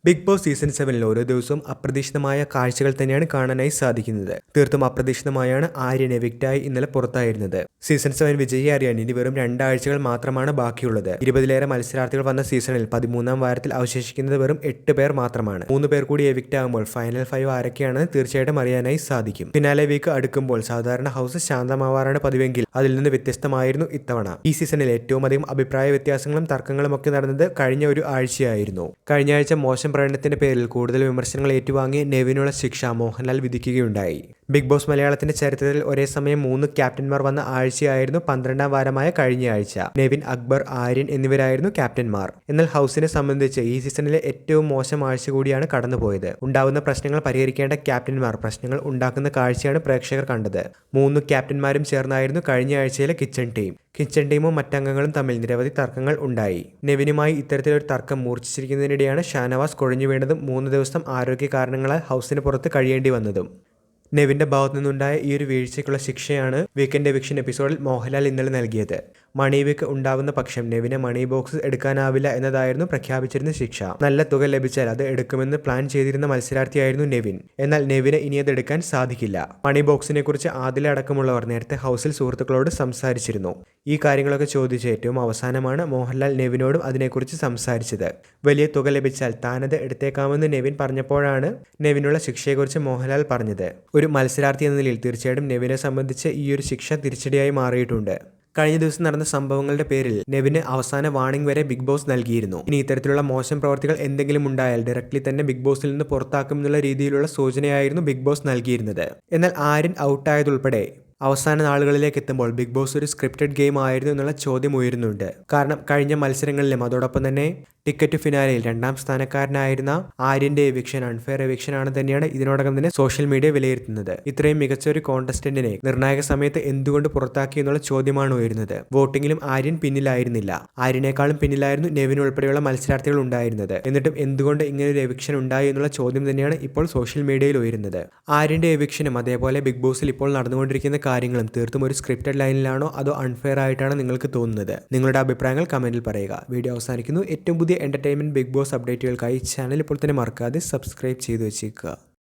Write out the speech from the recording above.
Big boss season 7 ഓരോ ദിവസവും അപ്രതീക്ഷിതമായ കാഴ്ചകൾ തന്നെയാണ് കാണാനായി സാധിക്കുന്നത്. തീർത്തും അപ്രതീക്ഷിതമായാണ് ആര്യൻ എവിക്റ്റായി ഇന്നലെ പുറത്തായിരുന്നത്. സീസൺ 7 വിജയി അറിയാൻ ഇനി വെറും 2 ആഴ്ചകൾ മാത്രമാണ് ബാക്കിയുള്ളത്. 20-ലേറെ മത്സരാർത്ഥികൾ വന്ന സീസണിൽ 13-ാം വാരത്തിൽ അവശേഷിക്കുന്നത് വെറും 8 പേർ മാത്രമാണ്. 3 പേർ കൂടി എവിക്റ്റ് ആകുമ്പോൾ ഫൈനൽ 5 ആരൊക്കെയാണെന്ന് തീർച്ചയായിട്ടും അറിയാനായി സാധിക്കും. ഫിനാലെ വീക്ക് അടുക്കുമ്പോൾ സാധാരണ ഹൗസ് ശാന്തമാവാറാണ് പതിവെങ്കിൽ അതിൽ നിന്ന് വ്യത്യസ്തമായിരുന്നു ഇത്തവണ. ഈ സീസണിൽ ഏറ്റവും അധികം അഭിപ്രായ വ്യത്യാസങ്ങളും തർക്കങ്ങളും ഒക്കെ നടന്നത് കഴിഞ്ഞ ഒരു ആഴ്ചയായിരുന്നു. കഴിഞ്ഞ ആഴ്ച മോശം പ്രകടനത്തിന്റെ പേരിൽ കൂടുതൽ വിമർശനങ്ങൾ ഏറ്റുവാങ്ങി നെവിനുള്ള ശിക്ഷ മോഹൻലാൽ വിധിക്കുകയുണ്ടായി. ബിഗ് ബോസ് മലയാളത്തിന്റെ ചരിത്രത്തിൽ ഒരേ സമയം 3 ക്യാപ്റ്റന്മാർ വന്ന ആഴ്ചയായിരുന്നു 12-ാം വാരമായ കഴിഞ്ഞ ആഴ്ച. നെവിൻ, അക്ബർ, ആര്യൻ എന്നിവരായിരുന്നു ക്യാപ്റ്റന്മാർ. എന്നാൽ ഹൗസിനെ സംബന്ധിച്ച് ഈ സീസണിലെ ഏറ്റവും മോശം ആഴ്ച കൂടിയാണ് കടന്നുപോയത്. ഉണ്ടാവുന്ന പ്രശ്നങ്ങൾ പരിഹരിക്കേണ്ട ക്യാപ്റ്റന്മാർ പ്രശ്നങ്ങൾ ഉണ്ടാക്കുന്ന കാഴ്ചയാണ് പ്രേക്ഷകർ കണ്ടത്. 3 ക്യാപ്റ്റന്മാരും ചേർന്നായിരുന്നു കഴിഞ്ഞ ആഴ്ചയിലെ കിച്ചൺ ടീമും മറ്റംഗങ്ങളും തമ്മിൽ നിരവധി തർക്കങ്ങൾ ഉണ്ടായി. നെവിനുമായി ഇത്തരത്തിലൊരു തർക്കം മൂർച്ഛിച്ചിരിക്കുന്നതിനിടെയാണ് ഷാനവാസ് കുഴഞ്ഞു വീണതും 3 ദിവസം ആരോഗ്യ കാരണങ്ങളാൽ ഹൗസിന് പുറത്ത് കഴിയേണ്ടി വന്നതും. നെവിന്റെ ഭാഗത്തു നിന്നുണ്ടായ ഈ ഒരു വീഴ്ചയ്ക്കുള്ള ശിക്ഷയാണ് വീക്കെൻഡ് എവിക്ഷൻ എപ്പിസോഡിൽ മോഹൻലാൽ ഇന്നലെ നൽകിയത്. മണി വീക്ക് ഉണ്ടാവുന്ന പക്ഷം നെവിനെ മണി ബോക്സ് എടുക്കാനാവില്ല എന്നതായിരുന്നു പ്രഖ്യാപിച്ചിരുന്ന ശിക്ഷ. നല്ല തുക ലഭിച്ചാൽ അത് എടുക്കുമെന്ന് പ്ലാൻ ചെയ്തിരുന്ന മത്സരാർത്ഥിയായിരുന്നു നെവിൻ. എന്നാൽ നെവിന് ഇനി അത് എടുക്കാൻ സാധിക്കില്ല. മണി ബോക്സിനെ കുറിച്ച് ആദില അടക്കമുള്ളവർ നേരത്തെ ഹൗസിൽ സുഹൃത്തുക്കളോട് സംസാരിച്ചിരുന്നു. ഈ കാര്യങ്ങളൊക്കെ ചോദിച്ച് ഏറ്റവും അവസാനമാണ് മോഹൻലാൽ നെവിനോടും അതിനെക്കുറിച്ച് സംസാരിച്ചത്. വലിയ തുക ലഭിച്ചാൽ താനത് എടുത്തേക്കാമെന്ന് നെവിൻ പറഞ്ഞപ്പോഴാണ് നെവിനുള്ള ശിക്ഷയെക്കുറിച്ച് മോഹൻലാൽ പറഞ്ഞത്. ഒരു മത്സരാർത്ഥി എന്ന നിലയിൽ തീർച്ചയായിട്ടും നെവിനെ സംബന്ധിച്ച് ഈ ഒരു ശിക്ഷ തിരിച്ചടിയായി മാറിയിട്ടുണ്ട്. കഴിഞ്ഞ ദിവസം നടന്ന സംഭവങ്ങളുടെ പേരിൽ നെവിന് അവസാന വാർണിംഗ് വരെ ബിഗ് ബോസ് നൽകിയിരുന്നു. ഇനി ഇത്തരത്തിലുള്ള മോശം പ്രവർത്തികൾ എന്തെങ്കിലും ഉണ്ടായാൽ ഡയറക്ട്ലി തന്നെ ബിഗ് ബോസിൽ നിന്ന് പുറത്താക്കുമെന്നുള്ള രീതിയിലുള്ള സൂചനയായിരുന്നു ബിഗ് ബോസ് നൽകിയിരുന്നത്. എന്നാൽ ആര്യൻ ഔട്ടായതുൾപ്പെടെ അവസാന നാളുകളിലേക്ക് എത്തുമ്പോൾ ബിഗ് ബോസ് ഒരു സ്ക്രിപ്റ്റഡ് ഗെയിം ആയിരുന്നു എന്നുള്ള ചോദ്യം ഉയരുന്നുണ്ട്. കാരണം കഴിഞ്ഞ മത്സരങ്ങളിലും അതോടൊപ്പം തന്നെ ടിക്കറ്റ് ഫിനാലയിൽ 2ാം സ്ഥാനക്കാരനായിരുന്ന ആര്യന്റെ എവിക്ഷൻ അൺഫെയർ എവിക്ഷൻ ആണ് തന്നെയാണ് ഇതിനോടകം തന്നെ സോഷ്യൽ മീഡിയ വിലയിരുത്തുന്നത്. ഇത്രയും മികച്ച ഒരു കോണ്ടസ്റ്റന്റിനെ നിർണായക സമയത്ത് എന്തുകൊണ്ട് പുറത്താക്കി എന്നുള്ള ചോദ്യമാണ് ഉയരുന്നത്. വോട്ടിങ്ങിലും ആര്യൻ പിന്നിലായിരുന്നില്ല. ആര്യനേക്കാളും പിന്നിലായിരുന്നു നെവിൻ ഉൾപ്പെടെയുള്ള മത്സരാർത്ഥികൾ ഉണ്ടായിരുന്നത്. എന്നിട്ടും എന്തുകൊണ്ട് ഇങ്ങനെ ഒരു എവിക്ഷൻ ഉണ്ടായി എന്നുള്ള ചോദ്യം തന്നെയാണ് ഇപ്പോൾ സോഷ്യൽ മീഡിയയിൽ ഉയരുന്നത്. ആര്യന്റെ എവിക്ഷനും അതേപോലെ ബിഗ് ബോസിൽ ഇപ്പോൾ നടന്നുകൊണ്ടിരിക്കുന്ന കാര്യങ്ങളും തീർത്തും ഒരു സ്ക്രിപ്റ്റഡ് ലൈനിലാണോ അതോ അൺഫെയർ ആയിട്ടാണോ നിങ്ങൾക്ക് തോന്നുന്നത്? നിങ്ങളുടെ അഭിപ്രായങ്ങൾ കമന്റിൽ പറയുക. വീഡിയോ അവസാനിക്കുന്നു. ഏറ്റവും പുതിയ എന്റർടൈൻമെന്റ് ബിഗ് ബോസ് അപ്ഡേറ്റുകൾക്കായി ചാനൽ ഇപ്പോൾ തന്നെ മറക്കാതെ സബ്സ്ക്രൈബ് ചെയ്തു വെച്ചേക്കുക.